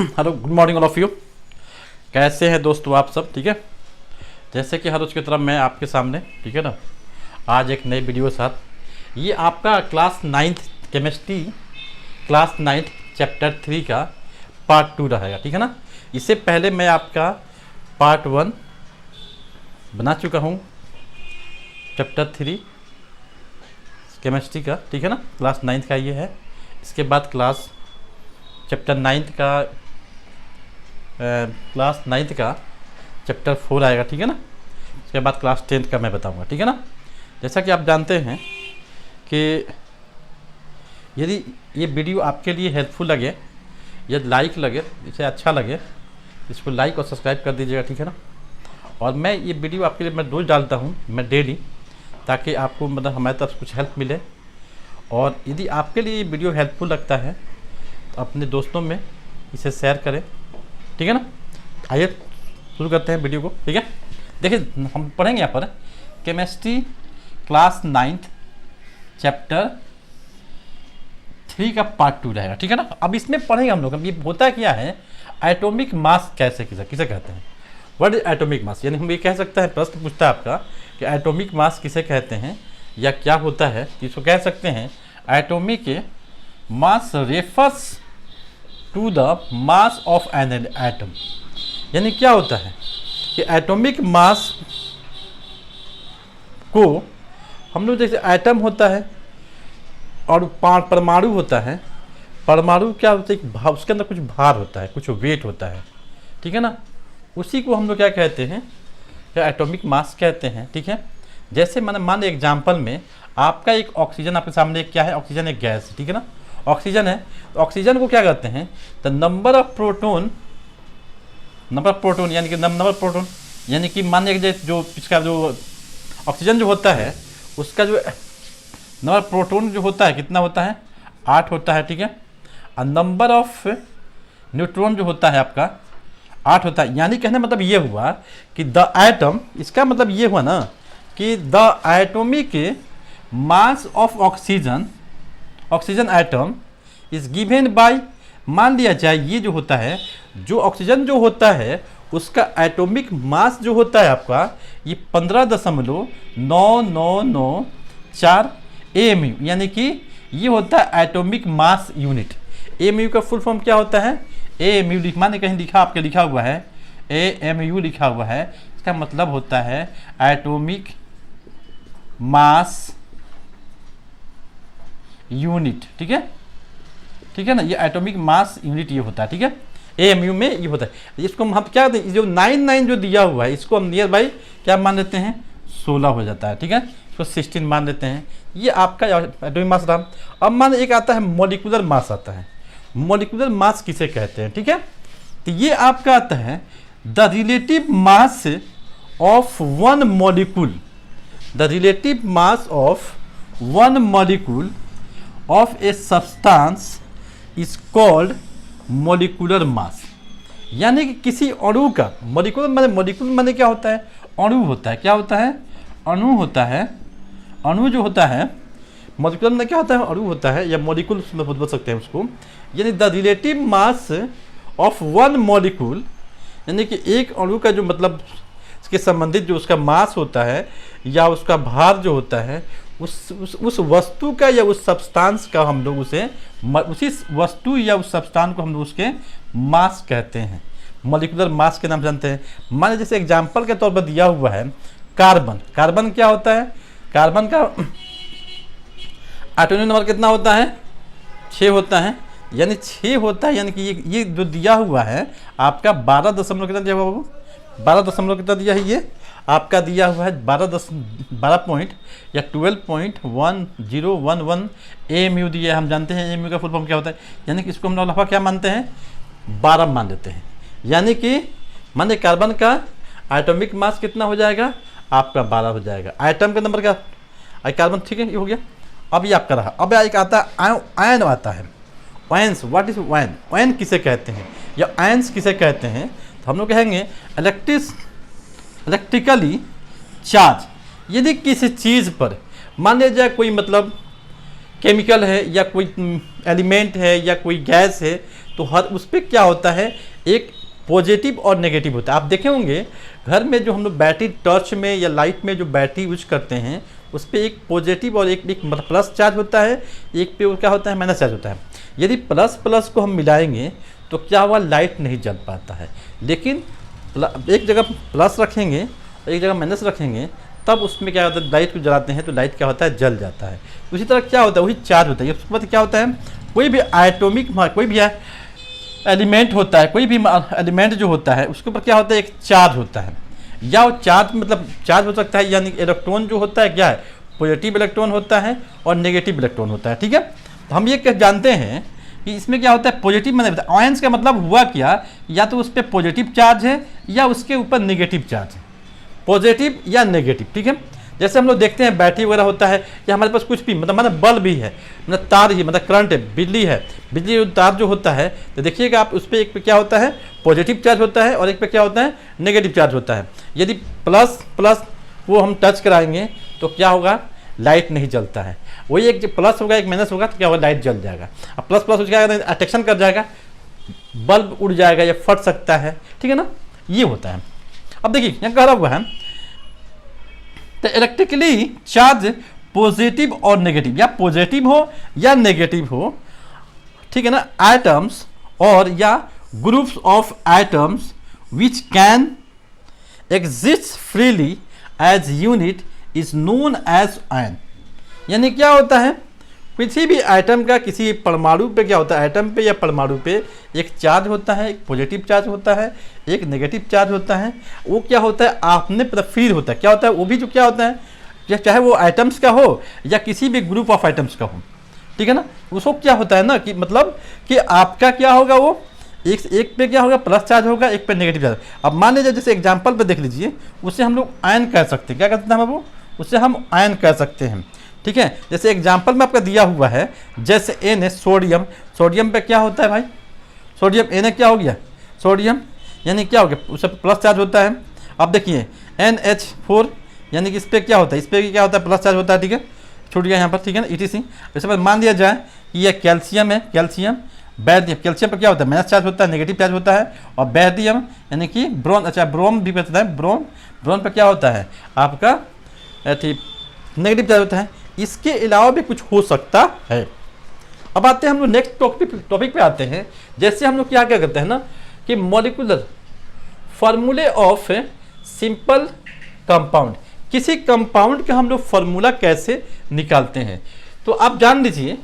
Hello, good morning all of you. कैसे हैं दोस्तों आप सब? ठीक है। जैसे कि हर रोज की तरह मैं आपके सामने, ठीक है ना, आज एक नई वीडियो के साथ। ये आपका class 9th chemistry, class 9th chapter 3 का पार्ट 2 रहेगा, ठीक है ना। इससे पहले मैं आपका पार्ट 1 बना चुका हूँ, चैप्टर 3 केमिस्ट्री का, ठीक है ना। क्लास 9th का ये है। इसके बाद क्लास चैप्टर 9th का क्लास 9th का चैप्टर 4 आएगा, ठीक है ना। उसके बाद क्लास 10th का मैं बताऊंगा, ठीक है ना। जैसा कि आप जानते हैं कि यदि ये वीडियो आपके लिए हेल्पफुल लगे, यदि लाइक लगे, इसे अच्छा लगे, इसको लाइक और सब्सक्राइब कर दीजिएगा, ठीक है ना। और मैं ये वीडियो आपके लिए मैं रोज़ डालता हूँ, मैं डेली, ताकि आपको मतलब हमारी तरफ से कुछ हेल्प मिले। और यदि आपके लिए ये वीडियो हेल्पफुल लगता है तो अपने दोस्तों में इसे शेयर करें, ठीक है ना। आइए शुरू करते हैं वीडियो को, ठीक है। देखिए, हम पढ़ेंगे यहाँ पर केमिस्ट्री क्लास 9th चैप्टर 3 का पार्ट 2 रहेगा, ठीक है ना। अब इसमें पढ़ेंगे हम लोग, अब ये होता क्या है, एटॉमिक मास कैसे किसे कहते हैं, व्हाट इज एटॉमिक मास। यानी हम ये कह सकते हैं, प्रश्न पूछता है आपका कि एटॉमिक मास किसे कहते हैं या क्या होता है। इसको कह सकते हैं atomic mass refers to the mass of an atom. यानी क्या होता है कि एटॉमिक मास को हम लोग, जैसे एटम होता है और परमाणु होता है। परमाणु क्या होता है, उसके अंदर कुछ भार होता है, कुछ वेट होता है, ठीक है ना। उसी को हम लोग क्या कहते हैं, क्या एटॉमिक मास कहते हैं, ठीक है। जैसे मैंने मान एग्जाम्पल में आपका एक ऑक्सीजन आपके सामने क्या है, ऑक्सीजन एक गैस है, ठीक है ना। ऑक्सीजन है तो ऑक्सीजन को क्या कहते हैं, द नंबर ऑफ प्रोटोन यानी कि नंबर ऑफ प्रोटोन, यानी कि मान लीजिए जो इसका जो ऑक्सीजन जो होता है उसका जो नंबर ऑफ प्रोटोन जो होता है कितना होता है, 8 होता है, ठीक है। और नंबर ऑफ न्यूट्रॉन जो होता है आपका 8 होता है। यानी कहने मतलब ये हुआ कि द एटम, इसका मतलब ये हुआ ना कि the atomic mass of oxygen atom is given by, मान लिया जाए ये जो होता है, जो ऑक्सीजन जो होता है उसका एटॉमिक मास जो होता है आपका, ये 15.9994 AMU, यानी कि ये होता है एटॉमिक मास यूनिट। AMU का फुल फॉर्म क्या होता है, AMU माने कहीं लिखा आपके लिखा हुआ है AMU लिखा हुआ है, इसका मतलब होता है एटॉमिक मास यूनिट, ठीक है, ठीक है ना। ये एटॉमिक मास यूनिट ये होता है, ठीक है। AMU में ये होता है। इसको हम क्या कहते हैं, जो 99 जो दिया हुआ है इसको हम नियर बाई क्या मान लेते हैं, 16 हो जाता है, ठीक है। इसको 16 मान लेते हैं। ये आपका एटॉमिक मास रहा। अब मान एक आता है मॉलिक्यूलर मास आता है। मॉलिक्यूलर मास किसे कहते हैं, ठीक है। तो ये आपका आता है the relative mass of one molecule, the relative mass of one molecule of a substance is called molecular mass. यानी कि किसी अणु का, मॉलिक्यूल माने क्या होता है, अणु होता है। क्या होता है, अणु होता है। अणु जो होता है, मॉलिक्यूलर में क्या होता है, अणु होता है, या मॉलिक्यूल बोल सकते हैं उसको। यानी the relative mass of one molecule, यानी कि एक अणु का जो मतलब इसके संबंधित जो उसका मास होता है या उसका भार जो होता है, उस वस्तु का या उस सब्सटेंस का हम लोग उसी वस्तु या उस सब्सटेंस को हम लोग उसके मास कहते हैं, मॉलिक्यूलर मास के नाम जानते हैं। मान जैसे एग्जांपल के तौर पर दिया हुआ है कार्बन। कार्बन क्या होता है, कार्बन का एटॉमिक नंबर कितना होता है, 6 होता है। यानी 6 होता है, यानी कि ये जो दिया हुआ है आपका 12 दशमलव कितना दिया हुआ, वो 12 दशमलव कितना दिया है, ये आपका दिया हुआ है 12 पॉइंट या 12.1011 AMU दिया है। हम जानते हैं AMU का फुल फॉर्म क्या होता है, यानी कि इसको हम लोग क्या मानते हैं, 12 मान लेते हैं। यानी कि माने कार्बन का एटॉमिक मास कितना हो जाएगा, आपका 12 हो जाएगा। एटम का नंबर क्या, कार्बन, ठीक है, ये हो गया। अब ये आपका रहा। अब एक आता है आयन आता है, ions. What is ion, ion किसे कहते हैं या आयंस किसे कहते हैं, तो हम लोग कहेंगे इलेक्ट्रिकली चार्ज। यदि किसी चीज़ पर मान लिया जाए कोई मतलब केमिकल है या कोई एलिमेंट है या कोई गैस है, तो हर उस पर क्या होता है, एक पॉजिटिव और नेगेटिव होता है। आप देखे होंगे घर में जो हम लोग बैटरी टॉर्च में या लाइट में जो बैटरी यूज करते हैं उस पर एक पॉजिटिव और एक मतलब प्लस चार्ज होता है, एक पे क्या होता है, माइनस चार्ज होता है। यदि प्लस प्लस को हम मिलाएंगे तो क्या हुआ, लाइट नहीं जल पाता है। लेकिन एक जगह प्लस रखेंगे और एक जगह माइनस रखेंगे तब उसमें क्या होता है, लाइट को जलाते हैं तो लाइट क्या होता है, जल जाता है। उसी तरह क्या होता है, वही चार्ज होता है। उसके बाद क्या होता है, कोई भी एटॉमिक, कोई भी एलिमेंट होता है, कोई भी एलिमेंट जो होता है उसके ऊपर क्या होता है, एक चार्ज होता है। या वो चार्ज मतलब चार्ज हो सकता है, यानी इलेक्ट्रॉन जो होता है क्या है, पॉजिटिव इलेक्ट्रॉन होता है और नेगेटिव इलेक्ट्रॉन होता है। ठीक है, तो हम ये जानते हैं कि इसमें क्या होता है, पॉजिटिव मतलब आयंस का मतलब हुआ क्या, या तो उस पर पॉजिटिव चार्ज है या उसके ऊपर नेगेटिव चार्ज है, पॉजिटिव या नेगेटिव। ठीक है, जैसे हम लोग देखते हैं बैटरी वगैरह होता है या हमारे पास कुछ भी मतलब बल्ब भी है, मतलब तार ही मतलब करंट है, बिजली है, बिजली तार जो होता है तो देखिएगा आप उस पर एक पे क्या होता है, पॉजिटिव चार्ज होता है और एक पे क्या होता है, नेगेटिव चार्ज होता है। यदि प्लस प्लस वो हम टच कराएंगे तो क्या होगा, लाइट नहीं जलता है। वही एक प्लस होगा एक माइनस होगा तो क्या होगा, लाइट जल जाएगा। अब प्लस प्लस हो जाएगा तो अट्रैक्शन कर जाएगा, बल्ब उड़ जाएगा या फट सकता है। ठीक है ना, ये होता है। अब देखिए यहाँ कह रहा हुआ है तो इलेक्ट्रिकली चार्ज पॉजिटिव और नेगेटिव, या पॉजिटिव हो या नेगेटिव हो, ठीक है ना, एटम्स और या groups of atoms which can exist freely as unit is known as ion. यानी क्या होता है, किसी भी एटम का किसी परमाणु पे क्या होता है, एटम पे या परमाणु पे एक चार्ज होता है, एक पॉजिटिव चार्ज होता है, एक नेगेटिव चार्ज होता है। वो क्या होता है, आपने फ्री होता है, क्या होता है, वो भी जो क्या होता है, चाहे वो एटम्स का हो या किसी भी ग्रुप ऑफ एटम्स का हो। ठीक है ना, उसको क्या होता है ना कि मतलब कि आपका क्या होगा, वो एक पे क्या होगा, प्लस चार्ज होगा, एक पे नेगेटिव चार्ज। अब मान लीजिए जैसे एग्जाम्पल पे देख लीजिए, उसे हम लोग आयन कह सकते हैं। क्या कहते हैं हम, वो उसे हम आयन कह सकते हैं। ठीक है, जैसे एग्जाम्पल में आपका दिया हुआ है, जैसे एन है सोडियम, सोडियम पे क्या होता है भाई, सोडियम एन क्या हो गया, सोडियम यानी क्या हो गया, उस पर प्लस चार्ज होता है। अब देखिए NH4 यानी कि इस पर क्या होता है, इस पर क्या होता है, प्लस चार्ज होता है। ठीक है, छूट गया यहाँ पर। ठीक है ना, ETC। जैसे पर मान लिया जाए कि यह कैल्शियम है, कैल्शियम बैरियम, कैल्शियम पर क्या होता है, माइनस चार्ज होता है, नेगेटिव चार्ज होता है। और बैरियम यानी कि ब्रोन, अच्छा ब्रोम भी कहता है, ब्रोम, ब्रोन पर क्या होता है आपका नेगेटिव चार्ज होता है। इसके अलावा भी कुछ हो सकता है। अब आते हैं हम लोग नेक्स्ट टॉपिक पे आते हैं। जैसे हम लोग क्या क्या करते हैं ना कि मॉलिक्यूलर फार्मूले ऑफ सिंपल कंपाउंड, किसी कंपाउंड का हम लोग फार्मूला कैसे निकालते हैं। तो आप जान लीजिए,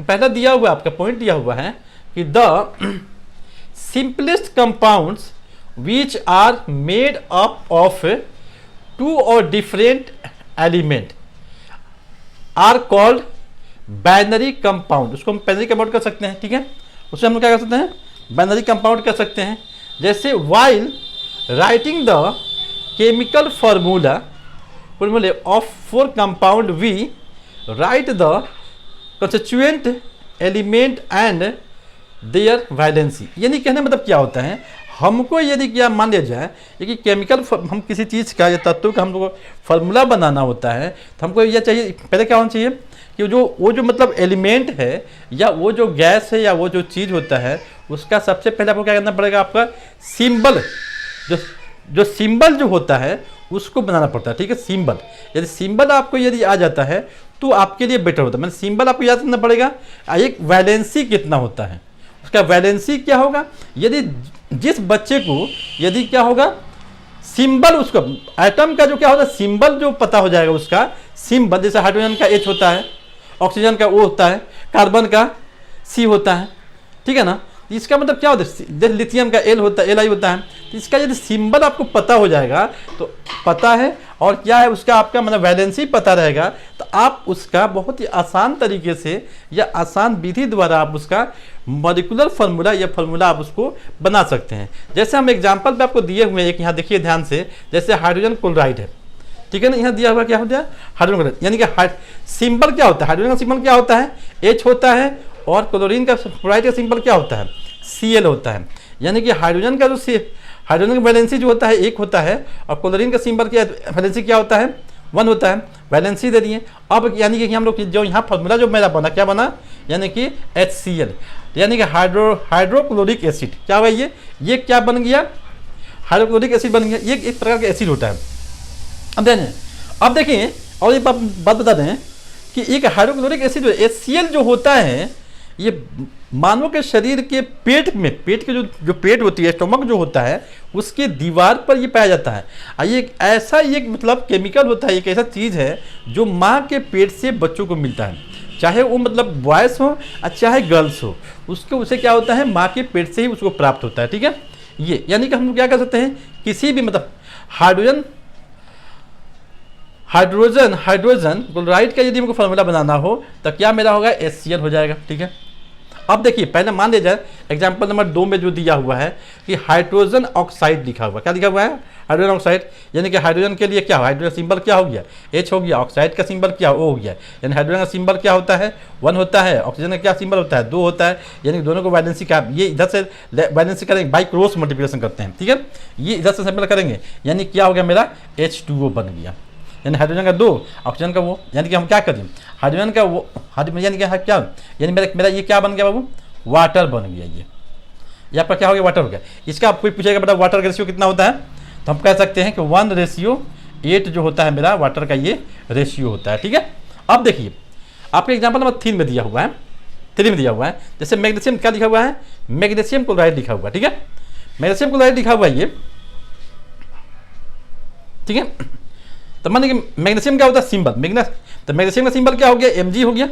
पहला दिया हुआ आपका पॉइंट दिया हुआ है कि the simplest compounds which are made up of two or different element are called binary compound. उसको हम बाइनरी कंपाउंड कर सकते हैं। ठीक है, उससे हम लोग क्या कर सकते हैं, बाइनरी कंपाउंड कर सकते हैं। जैसे while writing the chemical formula of 4 compound we write the constituent element and their valency. यानी कहने मतलब क्या होता है, हमको यदि क्या मान लिया जाए कि केमिकल हम किसी चीज़ का या तत्व का हमको फार्मूला बनाना होता है तो हमको यह चाहिए, पहले क्या होना चाहिए कि वो जो मतलब एलिमेंट है या वो जो गैस है या वो जो चीज़ होता है उसका सबसे पहले आपको क्या करना पड़ेगा, आपका सिंबल, जो सिंबल जो होता है उसको बनाना पड़ता है। ठीक है, सिंबल, यदि सिंबल आपको यदि आ जाता है तो आपके लिए बेटर होता है। मतलब सिंबल आपको याद करना पड़ेगा, एक वैलेंसी कितना होता है, उसका वैलेंसी क्या होगा। यदि जिस बच्चे को यदि क्या होगा सिंबल, उसका एटम का जो क्या होता है सिंबल जो पता हो जाएगा, उसका सिंबल, जैसे हाइड्रोजन का H होता है, ऑक्सीजन का O होता है, कार्बन का C होता है। ठीक है ना, इसका मतलब क्या होता है, जैसे लिथियम का L होता है, Li होता है। तो इसका यदि सिंबल आपको पता हो जाएगा तो पता है, और क्या है उसका आपका मतलब वैलेंसी पता रहेगा, तो आप उसका बहुत ही आसान तरीके से या आसान विधि द्वारा आप उसका मॉलिक्यूलर फार्मूला या फार्मूला आप उसको बना सकते हैं। जैसे हम एग्जांपल पे आपको दिए हुए हैं, एक यहाँ देखिए ध्यान से, जैसे हाइड्रोजन क्लोराइड है। ठीक है ना, यहाँ दिया हुआ क्या होता है, हाइड्रोजन क्लोराइड, यानी कि सिंबल क्या होता है, हाइड्रोजन का सिंबल क्या होता है, H होता है, और क्लोरीन का क्लोराइड का सिंबल क्या होता है, Cl होता है। यानी कि हाइड्रोजन का वैलेंसी जो होता है 1 होता है, और क्लोरीन का सिंबल क्या वैलेंसी क्या होता है 1 होता है, वैलेंसी दे दिए। अब यानी कि हम लोग जो यहाँ फॉर्मूला जो मेरा बना, क्या बना, यानी कि HCl, यानी कि हाइड्रोक्लोरिक एसिड। क्या हुआ ये क्या बन गया, हाइड्रोक्लोरिक एसिड बन गया। ये एक प्रकार का एसिड होता है। अब देखिए और एक बात बता दें कि एक हाइड्रोक्लोरिक एसिड HCl जो होता है, ये मानव के शरीर के पेट में, पेट के जो पेट होती है, स्टोमक जो होता है, उसके दीवार पर ये पाया जाता है। ये एक ऐसा एक मतलब केमिकल होता है, एक ऐसा चीज़ है जो माँ के पेट से बच्चों को मिलता है, चाहे वो मतलब बॉयज़ हो चाहे गर्ल्स हो, उसे क्या होता है, माँ के पेट से ही उसको प्राप्त होता है। ठीक है, ये यानी कि हम लोग क्या कर सकते हैं, किसी भी मतलब हाइड्रोजन क्लोराइड का यदि हमको फार्मूला बनाना हो तो क्या मेरा होगा, HCl हो जाएगा। ठीक है, अब देखिए पहले मान लिया जाए एग्जाम्पल नंबर 2 में जो दिया हुआ है कि हाइड्रोजन ऑक्साइड लिखा हुआ, क्या लिखा हुआ है, हाइड्रोजन ऑक्साइड, यानी कि हाइड्रोजन के लिए क्या हो, हाइड्रोजन सिंबल क्या हो गया, H हो गया, ऑक्साइड का सिंबल क्या हो गया, यानी हाइड्रोजन का सिंबल क्या होता है, 1 होता है, ऑक्सीजन का क्या सिंबल होता है, 2 होता है, यानी कि दोनों को वैलेंसी का, ये इधर से वैलेंसी करेंगे, बाई क्रॉस मल्टीप्लिकेशन करते हैं। ठीक है, ये इधर से सिंबल करेंगे, यानी क्या हो गया मेरा, H2O बन गया, यानी हाइड्रोजन का 2, ऑक्सीजन का वो, यानी कि हम क्या करें, हाइड्रोजन का वो, यानी क्या, यानी मेरा ये क्या बन गया बाबू, वाटर बन गया। ये आपका क्या हो गया, वाटर हो गया। इसका आप कोई पूछेगा बेटा वाटर का रेशियो कितना होता है, तो हम कह सकते हैं कि 1:8 जो होता है मेरा वाटर का ये रेशियो होता है। ठीक है, अब देखिए आपके एग्जाम्पल नंबर 3 में दिया हुआ है, 3 में दिया हुआ है, जैसे मैग्नीशियम क्या लिखा हुआ है, मैग्नीशियम क्लोराइड लिखा हुआ है। ठीक है, मैग्नीशियम क्लोराइड लिखा हुआ है ये। ठीक है, तो मान लीजिए मैग्नीशियम क्या होता है, सिंबल तो मैग्नीशियम का सिंबल क्या हो गया, Mg हो गया,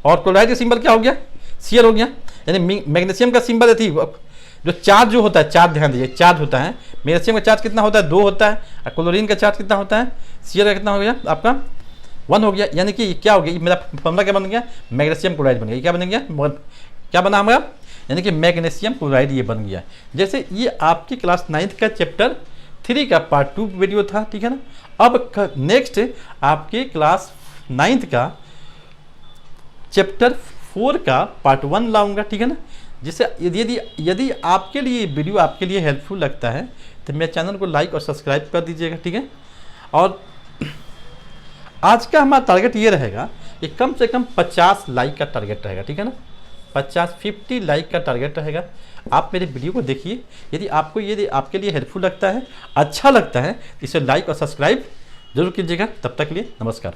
और क्लोराइड का सिंबल क्या हो गया, Cl हो गया। यानी मैग्नीशियम का सिंबल थी जो चार्ज जो होता है, चार्ज ध्यान दीजिए, चार्ज होता है, मैग्नीशियम का चार्ज कितना होता है, 2 होता है, और क्लोरीन का चार्ज कितना होता है, Cl का कितना हो गया आपका 1 हो गया। यानी कि क्या हो गया, मेरा फॉर्मूला क्या बन गया, मैग्नीशियम क्लोराइड बन गया। क्या बन गया, क्या बना हमारा, यानी कि मैग्नीशियम क्लोराइड ये बन गया। जैसे ये आपकी क्लास 9th का चैप्टर 3 का पार्ट 2 वीडियो था। ठीक है ना, अब नेक्स्ट आपके क्लास 9th का चैप्टर 4 का पार्ट 1 लाऊंगा। ठीक है ना, जिससे यदि आपके लिए वीडियो आपके लिए हेल्पफुल लगता है तो मेरे चैनल को लाइक और सब्सक्राइब कर दीजिएगा। ठीक है, और आज का हमारा टारगेट ये रहेगा कि कम से कम 50 लाइक का टारगेट रहेगा। ठीक है ना, 50 लाइक का टारगेट रहेगा। आप मेरे वीडियो को देखिए, यदि आपके लिए हेल्पफुल लगता है, अच्छा लगता है, तो इसे लाइक और सब्सक्राइब जरूर कीजिएगा। तब तक के लिए नमस्कार।